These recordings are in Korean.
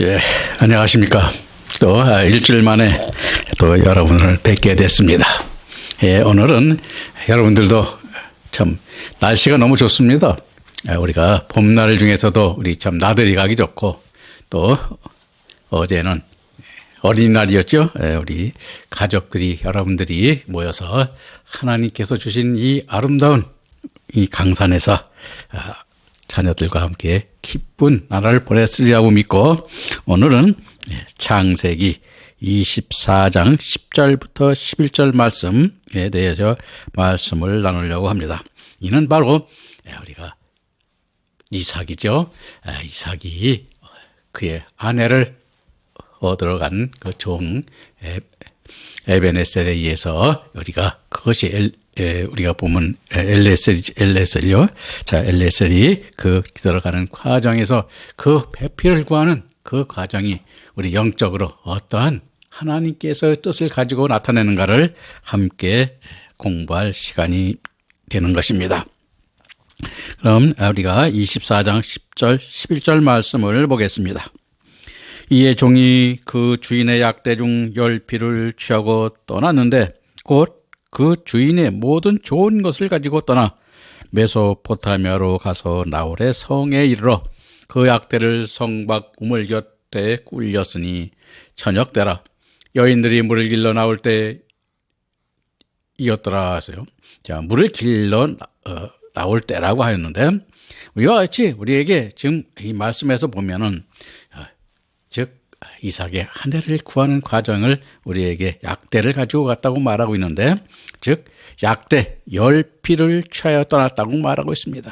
예, 안녕하십니까. 또 일주일 만에 또 여러분을 뵙게 됐습니다. 예, 오늘은 여러분들도 참 날씨가 너무 좋습니다. 우리가 봄날 중에서도 우리 참 나들이 가기 좋고, 또 어제는 어린이날이었죠. 우리 가족들이, 여러분들이 모여서 하나님께서 주신 이 아름다운 이 강산에서 자녀들과 함께 기쁜 나날을 보냈으리라고 믿고, 오늘은 창세기 24장 10절부터 11절 말씀에 대해서 말씀을 나누려고 합니다. 이는 바로 우리가 이삭이죠. 이삭이 그의 아내를 얻으러 간 그 종 에베네셀에 의해서 우리가 그것이 우리가 보면 엘레셀이요. 자, 엘레셀이 그 들어가는 과정에서 그 배필을 구하는 그 과정이 우리 영적으로 어떠한 하나님께서 뜻을 가지고 나타내는가를 함께 공부할 시간이 되는 것입니다. 그럼 우리가 24장 10절, 11절 말씀을 보겠습니다. 이에 종이 그 주인의 약대 중 10필을 취하고 떠났는데 곧 그 주인의 모든 좋은 것을 가지고 떠나 메소포타미아로 가서 나홀의 성에 이르러 그 약대를 성 밖 우물 곁에 꿀렸으니 저녁 때라. 여인들이 물을 길러 나올 때 이었더라 하세요. 자, 물을 길러 나올 때라고 하였는데, 이와 같이 우리에게 지금 이 말씀에서 보면은 즉 이삭의 아내를 구하는 과정을 우리에게 약대를 가지고 갔다고 말하고 있는데, 즉 약대 10필을 취하여 떠났다고 말하고 있습니다.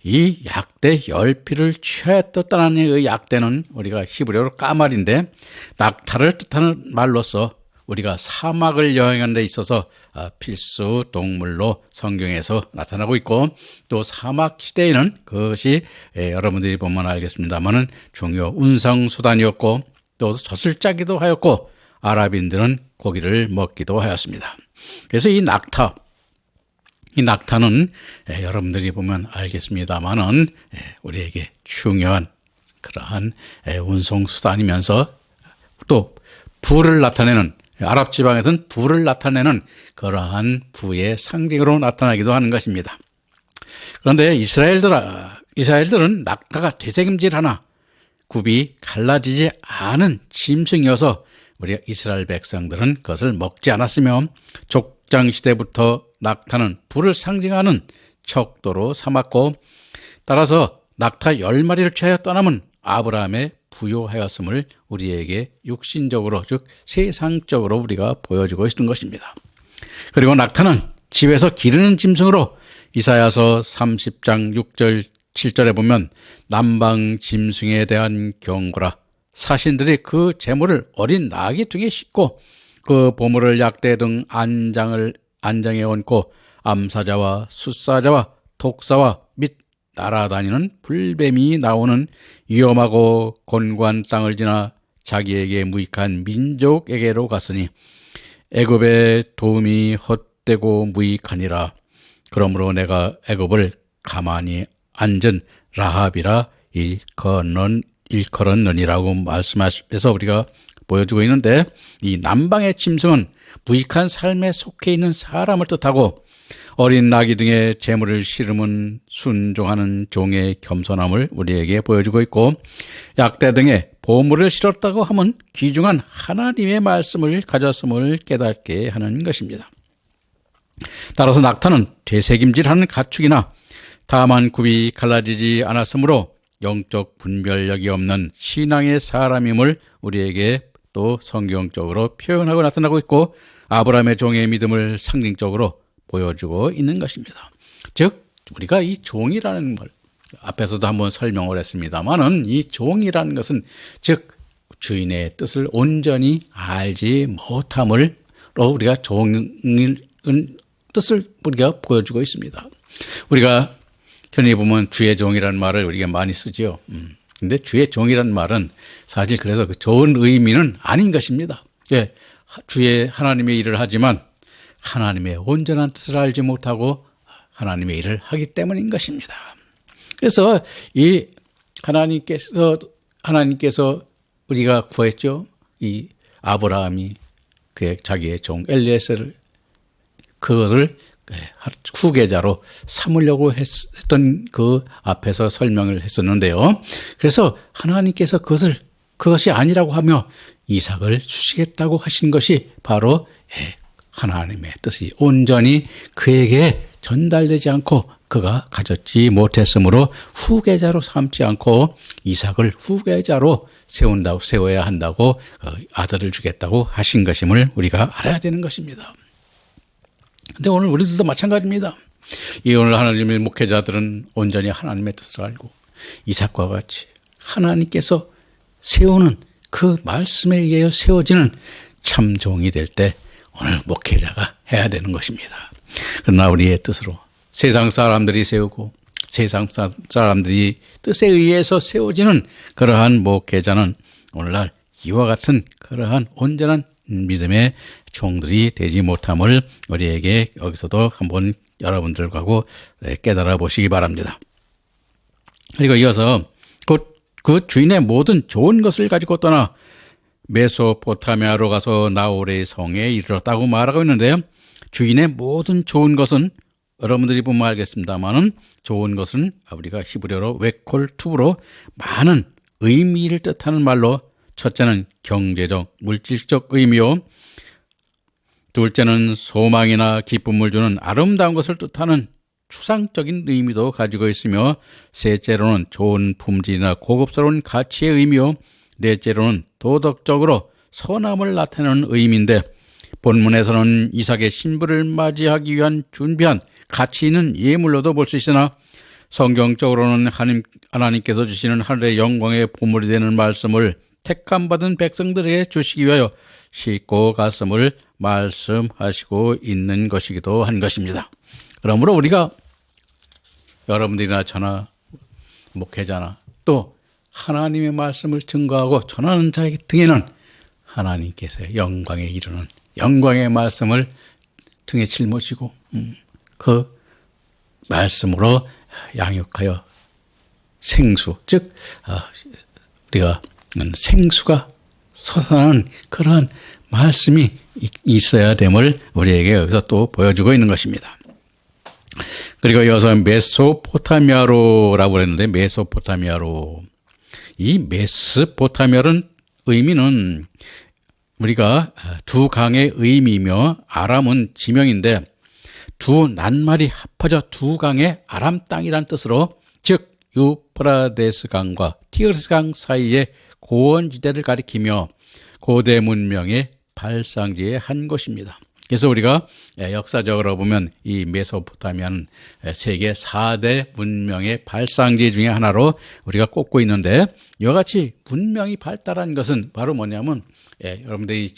이 약대 10필을 취하여 떠나는 그 약대는 우리가 히브리어로 까말인데, 낙타를 뜻하는 말로서 우리가 사막을 여행하는 데 있어서 필수 동물로 성경에서 나타나고 있고, 또 사막 시대에는 그것이 여러분들이 보면 알겠습니다만은 중요 운송수단이었고, 또 젖을 짜기도 하였고, 아랍인들은 고기를 먹기도 하였습니다. 그래서 이 낙타는 여러분들이 보면 알겠습니다만은 우리에게 중요한 그러한 운송수단이면서 또 부를 나타내는, 아랍 지방에서는 부를 나타내는 그러한 부의 상징으로 나타나기도 하는 것입니다. 그런데 이스라엘들은 낙타가 되새김질하나 굽이 갈라지지 않은 짐승이어서 우리 이스라엘 백성들은 그것을 먹지 않았으며, 족장시대부터 낙타는 부를 상징하는 척도로 삼았고, 따라서 낙타 10마리를 취하여 떠나면 아브라함의 부요하였음을 우리에게 육신적으로, 즉 세상적으로 우리가 보여주고 있는 것입니다. 그리고 낙타는 집에서 기르는 짐승으로 이사야서 30장 6절 7절에 보면 남방 짐승에 대한 경고라. 사신들이 그 제물을 어린 나귀 등에 싣고 그 보물을 약대 등 안장에 얹고 암사자와 숫사자와 독사와 및 날아다니는 불뱀이 나오는 위험하고 곤고한 땅을 지나 자기에게 무익한 민족에게로 갔으니 애굽의 도움이 헛되고 무익하니라. 그러므로 내가 애굽을 가만히 앉은 라합이라 일컬었느니라고 말씀하셔서 우리가 보여주고 있는데, 이 남방의 짐승은 무익한 삶에 속해 있는 사람을 뜻하고, 어린 나귀 등의 재물을 실으면 순종하는 종의 겸손함을 우리에게 보여주고 있고, 약대 등의 보물을 실었다고 하면 귀중한 하나님의 말씀을 가졌음을 깨닫게 하는 것입니다. 따라서 낙타는 되새김질하는 가축이나 다만 굽이 갈라지지 않았으므로 영적 분별력이 없는 신앙의 사람임을 우리에게 또 성경적으로 표현하고 나타나고 있고, 아브라함의 종의 믿음을 상징적으로 보여주고 있는 것입니다. 즉 우리가 이 종이라는 걸 앞에서도 한번 설명을 했습니다만은, 이 종이라는 것은 즉 주인의 뜻을 온전히 알지 못함으로 우리가 종의 뜻을 우리가 보여주고 있습니다. 우리가 흔히 보면 주의 종이라는 말을 우리가 많이 쓰죠. 근데 주의 종이라는 말은 사실 그래서 그 좋은 의미는 아닌 것입니다. 예, 주의 하나님의 일을 하지만 하나님의 온전한 뜻을 알지 못하고 하나님의 일을 하기 때문인 것입니다. 그래서 이 하나님께서 하나님께서 우리가 구했죠. 이 아브라함이 그의 자기의 종 엘리에셀을 그것을 후계자로 삼으려고 했던 그 앞에서 설명을 했었는데요. 그래서 하나님께서 그것이 아니라고 하며 이삭을 주시겠다고 하신 것이 바로 하나님의 뜻이 온전히 그에게 전달되지 않고 그가 가졌지 못했으므로 후계자로 삼지 않고 이삭을 후계자로 세워야 한다고 아들을 주겠다고 하신 것임을 우리가 알아야 되는 것입니다. 근데 오늘 우리들도 마찬가지입니다. 이 오늘 하나님의 목회자들은 온전히 하나님의 뜻을 알고 이삭과 같이 하나님께서 세우는 그 말씀에 의하여 세워지는 참종이 될 때 오늘 목회자가 해야 되는 것입니다. 그러나 우리의 뜻으로 세상 사람들이 세우고 세상 사람들이 뜻에 의해서 세워지는 그러한 목회자는 오늘날 이와 같은 그러한 온전한 믿음의 종들이 되지 못함을 우리에게 여기서도 한번 여러분들하고 깨달아 보시기 바랍니다. 그리고 이어서 그 주인의 모든 좋은 것을 가지고 떠나 메소포타미아로 가서 나홀의 성에 이르렀다고 말하고 있는데요. 주인의 모든 좋은 것은 여러분들이 보면 알겠습니다만은 좋은 것은 우리가 히브리어로 웨콜투브로 많은 의미를 뜻하는 말로 첫째는 경제적, 물질적 의미요. 둘째는 소망이나 기쁨을 주는 아름다운 것을 뜻하는 추상적인 의미도 가지고 있으며 셋째로는 좋은 품질이나 고급스러운 가치의 의미요. 넷째로는 도덕적으로 선함을 나타내는 의미인데 본문에서는 이삭의 신부를 맞이하기 위한 준비한 가치 있는 예물로도 볼 수 있으나 성경적으로는 하나님께서 주시는 하늘의 영광의 보물이 되는 말씀을 택함받은 백성들에게 주시기 위하여 싣고 갔음을 말씀하시고 있는 것이기도 한 것입니다. 그러므로 우리가 여러분들이나 저나 목회자나 또 하나님의 말씀을 증거하고 전하는 자 등에는 하나님께서 영광에 이르는 영광의 말씀을 등에 짊어지고 그 말씀으로 양육하여 생수, 즉 우리가 생수가 솟아나는 그러한 말씀이 있어야 됨을 우리에게 여기서 또 보여주고 있는 것입니다. 그리고 이어서 메소포타미아로라고 했는데 메소포타미아로, 이 메소포타미아는 의미는 우리가 두 강의 의미이며 아람은 지명인데 두 낱말이 합쳐져 두 강의 아람 땅이란 뜻으로, 즉 유프라데스 강과 티그리스 강 사이의 고원지대를 가리키며 고대 문명의 발상지의 한 곳입니다. 그래서 우리가 역사적으로 보면 이 메소포타미아는 세계 4대 문명의 발상지 중에 하나로 우리가 꼽고 있는데, 이와 같이 문명이 발달한 것은 바로 뭐냐면 여러분들이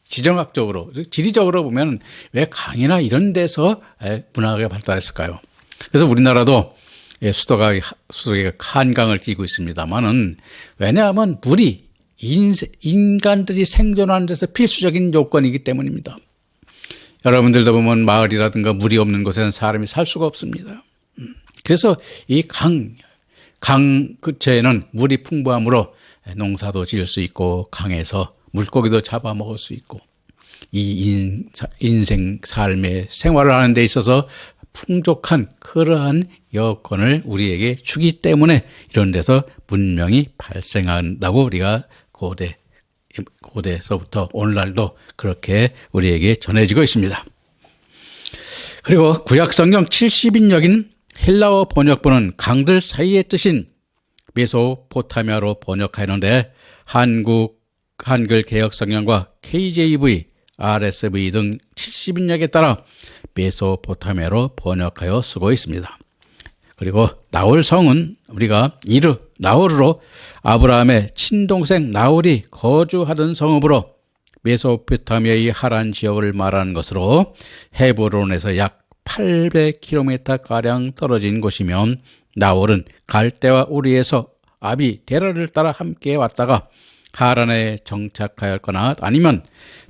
지정학적으로, 지리적으로 보면 왜 강이나 이런 데서 문화가 발달했을까요? 그래서 우리나라도 수도가 한강을 끼고 있습니다만은, 왜냐하면 물이 인간들이 생존하는 데서 필수적인 요건이기 때문입니다. 여러분들도 보면 마을이라든가 물이 없는 곳에는 사람이 살 수가 없습니다. 그래서 이 강 근처에는 물이 풍부하므로 농사도 지을 수 있고 강에서 물고기도 잡아먹을 수 있고, 이 인생 삶의 생활을 하는 데 있어서 풍족한 그러한 여건을 우리에게 주기 때문에 이런 데서 문명이 발생한다고 우리가 고대에서부터 오늘날도 그렇게 우리에게 전해지고 있습니다. 그리고 구약성경 70인역인 헬라어 번역본은 강들 사이의 뜻인 메소포타미아로 번역하였는데 한글 개혁성경과 KJV, RSV 등 70인역에 따라 메소포타미아로 번역하여 쓰고 있습니다. 그리고 나홀성은 우리가 나홀으로 아브라함의 친동생 나홀이 거주하던 성읍으로 메소포타미아의 하란 지역을 말하는 것으로 헤브론에서 약 800km가량 떨어진 곳이면, 나홀은 갈대와 우리에서 아비 데라를 따라 함께 왔다가 하란에 정착하였거나 아니면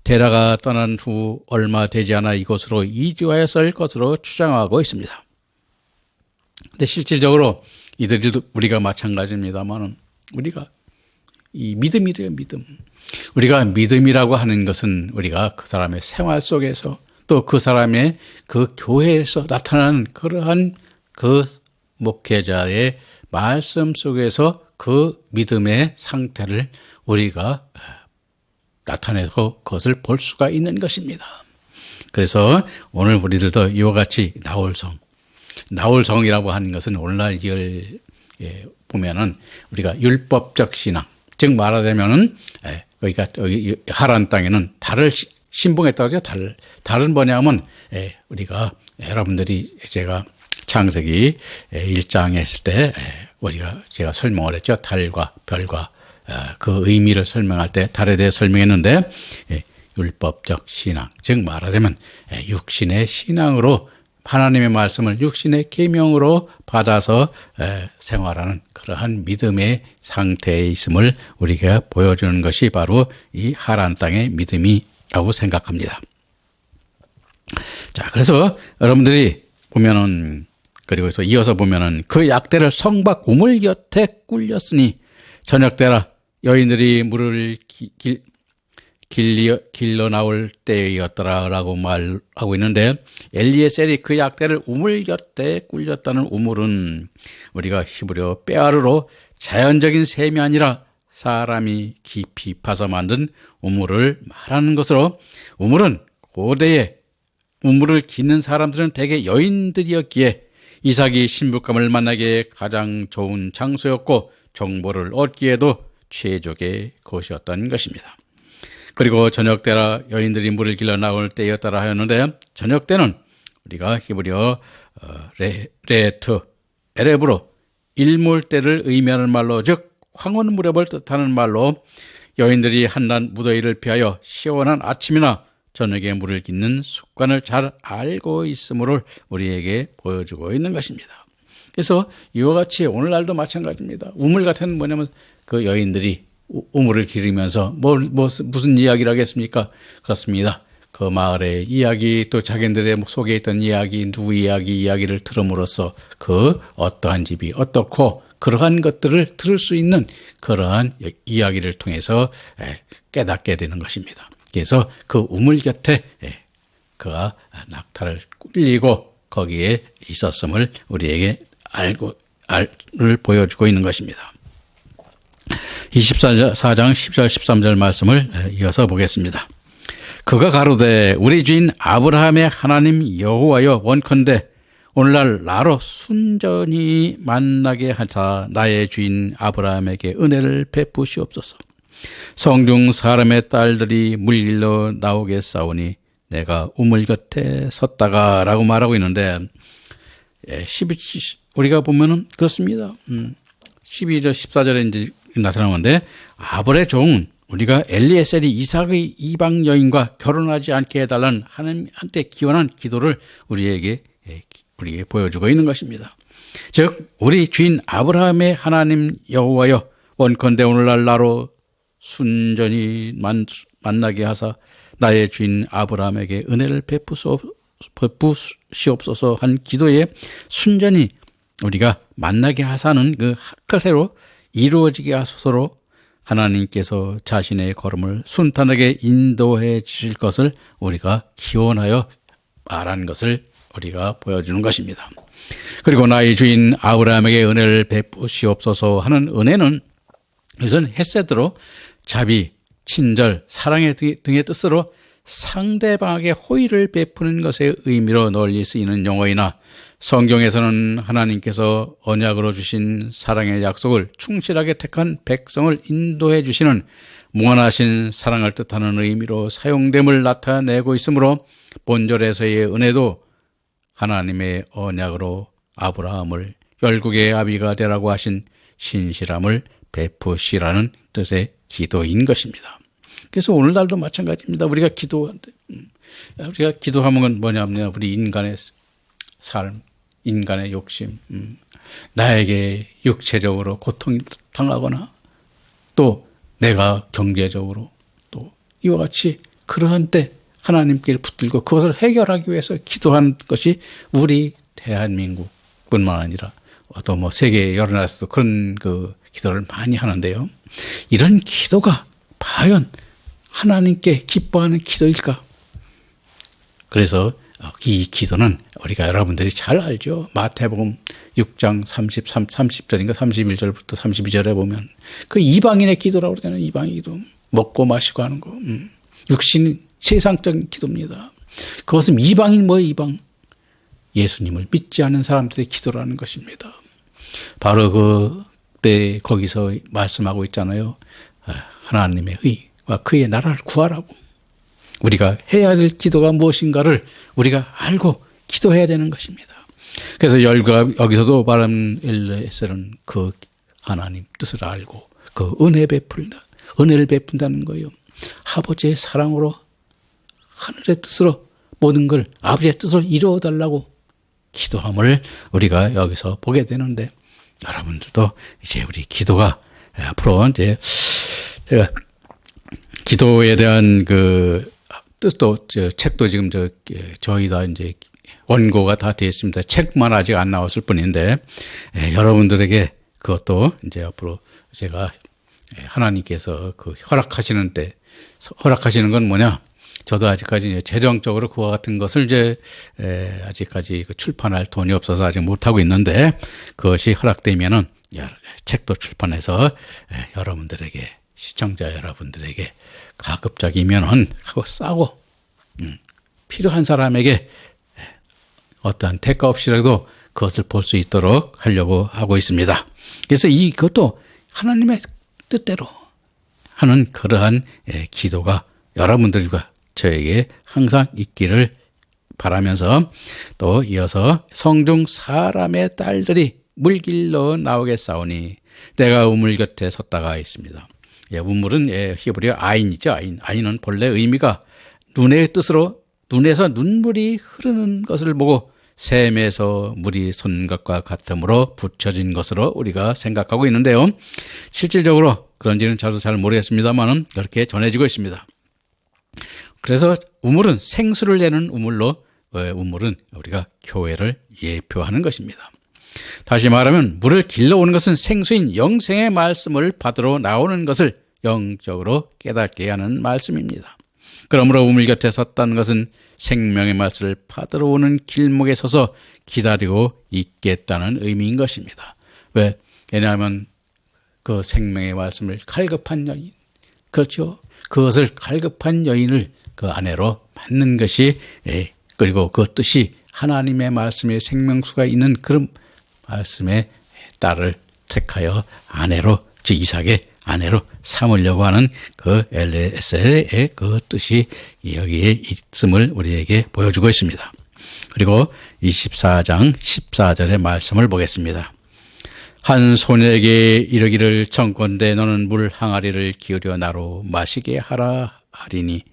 데라가 떠난 후 얼마 되지 않아 이곳으로 이주하였을 것으로 추정하고 있습니다. 근데 실질적으로 이들도 우리가 마찬가지입니다만은, 우리가 이 믿음이래요, 믿음. 우리가 믿음이라고 하는 것은 우리가 그 사람의 생활 속에서 또 그 사람의 그 교회에서 나타나는 그러한 그 목회자의 말씀 속에서 그 믿음의 상태를 우리가 나타내고 그것을 볼 수가 있는 것입니다. 그래서 오늘 우리들도 이와 같이 나홀성이라고 하는 것은 오늘날 보면은 우리가 율법적 신앙, 즉 말하자면은 그러니까 하란 땅에는 달을 신봉했다고 하죠. 달은 뭐냐면 우리가 여러분들이 제가 창세기 1장에 했을 때 제가 설명을 했죠. 달과 별과 그 의미를 설명할 때 달에 대해 설명했는데 율법적 신앙, 즉 말하자면 육신의 신앙으로 하나님의 말씀을 육신의 계명으로 받아서 생활하는 그러한 믿음의 상태에 있음을 우리가 보여주는 것이 바로 이 하란 땅의 믿음이라고 생각합니다. 자, 그래서 여러분들이 보면은 그리고 이어서 보면은 그 약대를 성박 우물 곁에 꿀렸으니 저녁때라 여인들이 물을 길러 나올 때였더라라고 말하고 있는데 엘리에셀이 그 약대를 우물 곁에 꿀렸다는 우물은 우리가 히브리어 빼아르로 자연적인 샘이 아니라 사람이 깊이 파서 만든 우물을 말하는 것으로 우물은 고대에 우물을 깃는 사람들은 대개 여인들이었기에 이삭이 신부감을 만나기에 가장 좋은 장소였고 정보를 얻기에도 최적의 곳이었던 것입니다. 그리고 저녁때라 여인들이 물을 길러 나올 때였더라 하였는데 저녁때는 우리가 히브리어 레트 에레브로 일몰때를 의미하는 말로 즉 황혼 무렵을 뜻하는 말로 여인들이 한낮 무더위를 피하여 시원한 아침이나 저녁에 물을 깃는 습관을 잘 알고 있음을 우리에게 보여주고 있는 것입니다. 그래서 이와 같이 오늘날도 마찬가지입니다. 우물 같은 뭐냐면 그 여인들이 우물을 기르면서 무슨 이야기를 하겠습니까? 그렇습니다. 그 마을의 이야기 또 자기들의 속에 있던 이야기 누구 이야기를 들음으로써 그 어떠한 집이 어떻고 그러한 것들을 들을 수 있는 그러한 이야기를 통해서 깨닫게 되는 것입니다. 그래서 그 우물 곁에 그가 낙타를 꿀리고 거기에 있었음을 우리에게 를 보여주고 있는 것입니다. 24장 10절 13절 말씀을 이어서 보겠습니다. 그가 가로되 우리 주인 아브라함의 하나님 여호와여 원컨대 오늘날 나로 순전히 만나게 하사 나의 주인 아브라함에게 은혜를 베푸시옵소서. 성중 사람의 딸들이 물길로 나오겠사오니 내가 우물 곁에 섰다가 라고 말하고 있는데 우리가 보면은 그렇습니다. 12절 14절에 이제 나타나는데 아브라함의 종 우리가 엘리에셀이 이삭의 이방 여인과 결혼하지 않게 해달라는 하나님한테 기원한 기도를 우리에게 보여주고 있는 것입니다. 즉 우리 주인 아브라함의 하나님 여호와여 원컨대 오늘날 나로 순전히 만나게 하사 나의 주인 아브라함에게 은혜를 베푸시옵소서 한 기도에 순전히 우리가 만나게 하사는 그 그대로 이루어지게 하소서로 하나님께서 자신의 걸음을 순탄하게 인도해 주실 것을 우리가 기원하여 말한 것을 우리가 보여주는 것입니다. 그리고 나의 주인 아브라함에게 은혜를 베푸시옵소서 하는 은혜는 이것은 헤세드로 자비, 친절, 사랑의 등의 뜻으로 상대방에게 호의를 베푸는 것의 의미로 널리 쓰이는 용어이나 성경에서는 하나님께서 언약으로 주신 사랑의 약속을 충실하게 택한 백성을 인도해 주시는 무한하신 사랑을 뜻하는 의미로 사용됨을 나타내고 있으므로 본절에서의 은혜도 하나님의 언약으로 아브라함을 열국의 아비가 되라고 하신 신실함을 베푸시라는 뜻의 기도인 것입니다. 그래서 오늘날도 마찬가지입니다. 우리가 기도하면 뭐냐면 우리 인간의 삶, 인간의 욕심, 나에게 육체적으로 고통이 당하거나 또 내가 경제적으로 또 이와 같이 그러한 때 하나님께 붙들고 그것을 해결하기 위해서 기도하는 것이 우리 대한민국뿐만 아니라 또 뭐 세계 여러 나라에서도 그런 그 기도를 많이 하는데요. 이런 기도가 과연 하나님께 기뻐하는 기도일까? 그래서 이 기도는 우리가 여러분들이 잘 알죠. 마태복음 6장 30절인가 31절부터 32절에 보면 그 이방인의 기도라고 그러잖아요. 이방인 기도. 먹고 마시고 하는 거. 육신 세상적인 기도입니다. 그것은 이방인 뭐예요? 이방. 예수님을 믿지 않는 사람들의 기도라는 것입니다. 바로 그때 거기서 말씀하고 있잖아요. 하나님의 의와 그의 나라를 구하라고. 우리가 해야 될 기도가 무엇인가를 우리가 알고 기도해야 되는 것입니다. 그래서 여기서도 말하는 엘레셀은 그 하나님 뜻을 알고 그 은혜를 베푼다는 거예요. 아버지의 사랑으로 하늘의 뜻으로 모든 걸 아버지의 뜻으로 이루어달라고 기도함을 우리가 여기서 보게 되는데, 여러분들도 이제 우리 기도가 앞으로 이제 제가 기도에 대한 그 뜻도 책도 지금 저희 다 이제 원고가 다 되어 있습니다. 책만 아직 안 나왔을 뿐인데 여러분들에게 그것도 이제 앞으로 제가 하나님께서 그 허락하시는 건 뭐냐? 저도 아직까지 재정적으로 그와 같은 것을 이제 아직까지 출판할 돈이 없어서 아직 못 하고 있는데, 그것이 허락되면은 책도 출판해서 여러분들에게, 시청자 여러분들에게 가급적이면은 하고 싸고 필요한 사람에게 어떠한 대가 없이라도 그것을 볼 수 있도록 하려고 하고 있습니다. 그래서 그것도 하나님의 뜻대로 하는 그러한 기도가 여러분들과 저에게 항상 있기를 바라면서, 또 이어서 성중 사람의 딸들이 물길로 나오겠사오니 내가 우물 곁에 섰다가 있습니다. 우물은 히브리어 아인이죠. 아인은 본래 의미가 눈의 뜻으로, 눈에서 눈물이 흐르는 것을 보고 샘에서 물이 솟는 것과 같으므로 붙여진 것으로 우리가 생각하고 있는데요. 실질적으로 그런지는 저도 잘 모르겠습니다만은 그렇게 전해지고 있습니다. 그래서 우물은 생수를 내는 우물로, 우물은 우리가 교회를 예표하는 것입니다. 다시 말하면 물을 길러오는 것은 생수인 영생의 말씀을 받으러 나오는 것을 영적으로 깨닫게 하는 말씀입니다. 그러므로 우물 곁에 섰다는 것은 생명의 말씀을 받으러 오는 길목에 서서 기다리고 있겠다는 의미인 것입니다. 왜냐하면 그 생명의 말씀을 갈급한 여인, 그렇죠? 그것을 갈급한 여인을 그 아내로 받는 것이, 그리고 그 뜻이 하나님의 말씀에 생명수가 있는 그런 말씀의 딸을 택하여 아내로, 즉 이삭의 아내로 삼으려고 하는 그 엘레셀의 그 뜻이 여기에 있음을 우리에게 보여주고 있습니다. 그리고 24장 14절의 말씀을 보겠습니다. 한 소녀에게 이르기를 청컨대 너는 물 항아리를 기울여 나로 마시게 하라 하리니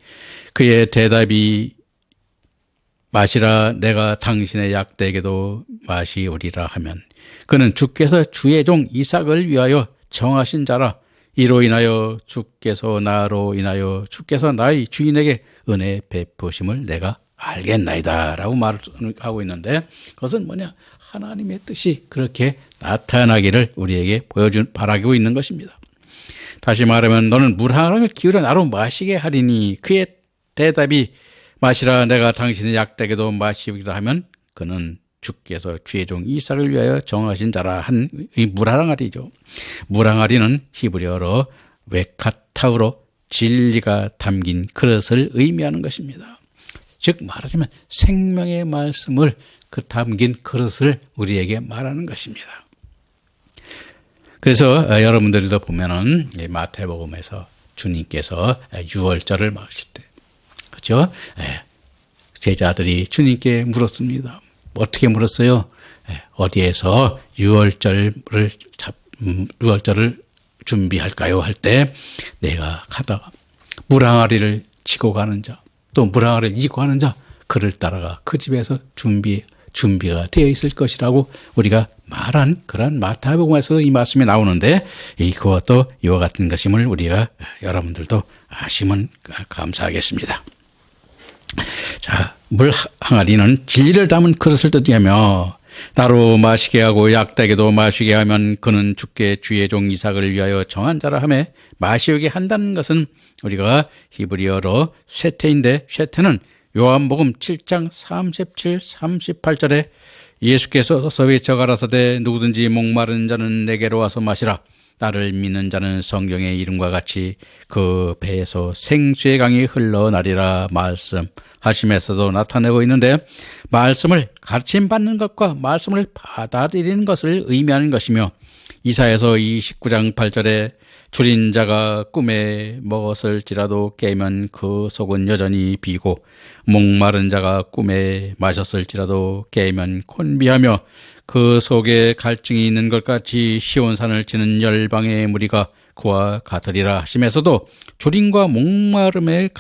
그의 대답이 마시라 내가 당신의 약대에게도 마시오리라 하면 그는 주께서 주의 종 이삭을 위하여 정하신 자라. 이로 인하여 주께서 나로 인하여 주께서 나의 주인에게 은혜 베푸심을 내가 알겠나이다 라고 말하고 있는데, 그것은 뭐냐? 하나님의 뜻이 그렇게 나타나기를 우리에게 바라고 있는 것입니다. 다시 말하면 너는 물 항아리를 기울여 나로 마시게 하리니 그의 대답이 마시라 내가 당신의 약대에게도 마시기라 하면 그는 주께서 주의 종 이삭을 위하여 정하신 자라 한 이 물항아리죠. 물항아리는 히브리어로 웨카타우로 진리가 담긴 그릇을 의미하는 것입니다. 즉 말하자면 생명의 말씀을 담긴 그릇을 우리에게 말하는 것입니다. 그래서 여러분들도 보면은 마태복음에서 주님께서 유월절을 막으실 때, 그렇죠? 제자들이 주님께 물었습니다. 어떻게 물었어요? 어디에서 유월절을 준비할까요? 할 때 내가 가다가 물항아리를 지고 가는 자, 또 물항아리를 이고 가는 자, 그를 따라가 그 집에서 준비가 되어 있을 것이라고 우리가 말한 그런 마태복음에서 이 말씀이 나오는데, 그것도 이와 같은 것임을 우리가 여러분들도 아시면 감사하겠습니다. 자, 물 항아리는 진리를 담은 그릇을 뜻하며 나로 마시게 하고 약되게도 마시게 하면 그는 주께 주의 종 이삭을 위하여 정한 자라 하며 마시게 한다는 것은 우리가 히브리어로 쇠퇴인데, 쇠퇴는 요한복음 7장 37, 38절에 예수께서 서서 외쳐 가라사대 누구든지 목마른 자는 내게로 와서 마시라. 나를 믿는 자는 성경의 이름과 같이 그 배에서 생수의 강이 흘러나리라 말씀하시면서도 나타내고 있는데, 말씀을 가르침받는 것과 말씀을 받아들이는 것을 의미하는 것이며, 이사야서 29장 8절에 줄인 자가 꿈에 먹었을지라도 깨면 그 속은 여전히 비고 목마른 자가 꿈에 마셨을지라도 깨면 곤비하며 그 속에 갈증이 있는 것 같이 시온산을 치는 열방의 무리가 그와 같으리라 하시면서도 줄임과 목마름의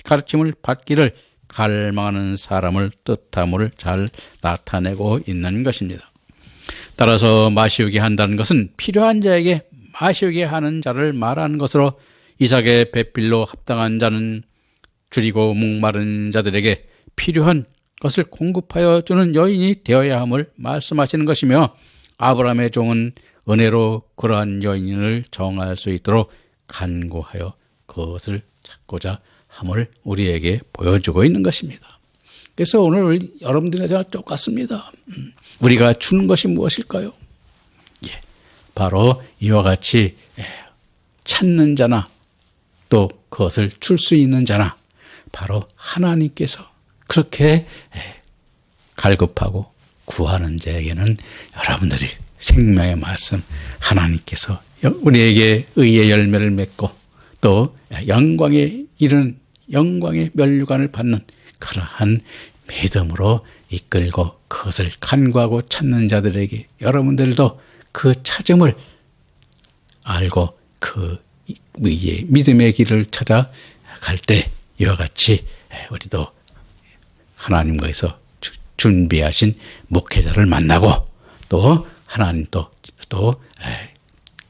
가르침을 받기를 갈망하는 사람을 뜻함을 잘 나타내고 있는 것입니다. 따라서 마시우게 한다는 것은 필요한 자에게 마시우게 하는 자를 말하는 것으로, 이삭의 배필로 합당한 자는 줄이고 목마른 자들에게 필요한 것을 공급하여 주는 여인이 되어야 함을 말씀하시는 것이며, 아브라함의 종은 은혜로 그러한 여인을 정할 수 있도록 간구하여 그것을 찾고자 함을 우리에게 보여주고 있는 것입니다. 그래서 오늘 여러분들에게 똑같습니다. 우리가 주는 것이 무엇일까요? 바로 이와 같이 찾는 자나 또 그것을 줄 수 있는 자나 바로 하나님께서 그렇게 갈급하고 구하는 자에게는 여러분들이 생명의 말씀, 하나님께서 우리에게 의의 열매를 맺고 또 영광에 이르는 영광의 면류관을 받는 그러한 믿음으로 이끌고 그것을 간구하고 찾는 자들에게 여러분들도 그 찾음을 알고 그 위에 믿음의 길을 찾아갈 때 이와 같이 우리도 하나님께서 준비하신 목회자를 만나고 또 하나님 또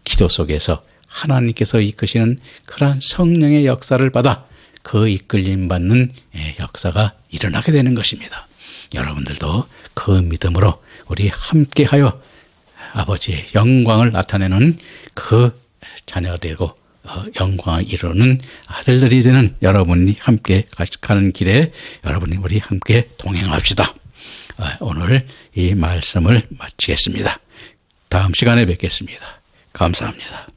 기도 속에서 하나님께서 이끄시는 그러한 성령의 역사를 받아 그 이끌림 받는 역사가 일어나게 되는 것입니다. 여러분들도 그 믿음으로 우리 함께하여 아버지의 영광을 나타내는 그 자녀가 되고 영광을 이루는 아들들이 되는 여러분이 함께 가는 길에 여러분이 우리 함께 동행합시다. 오늘 이 말씀을 마치겠습니다. 다음 시간에 뵙겠습니다. 감사합니다.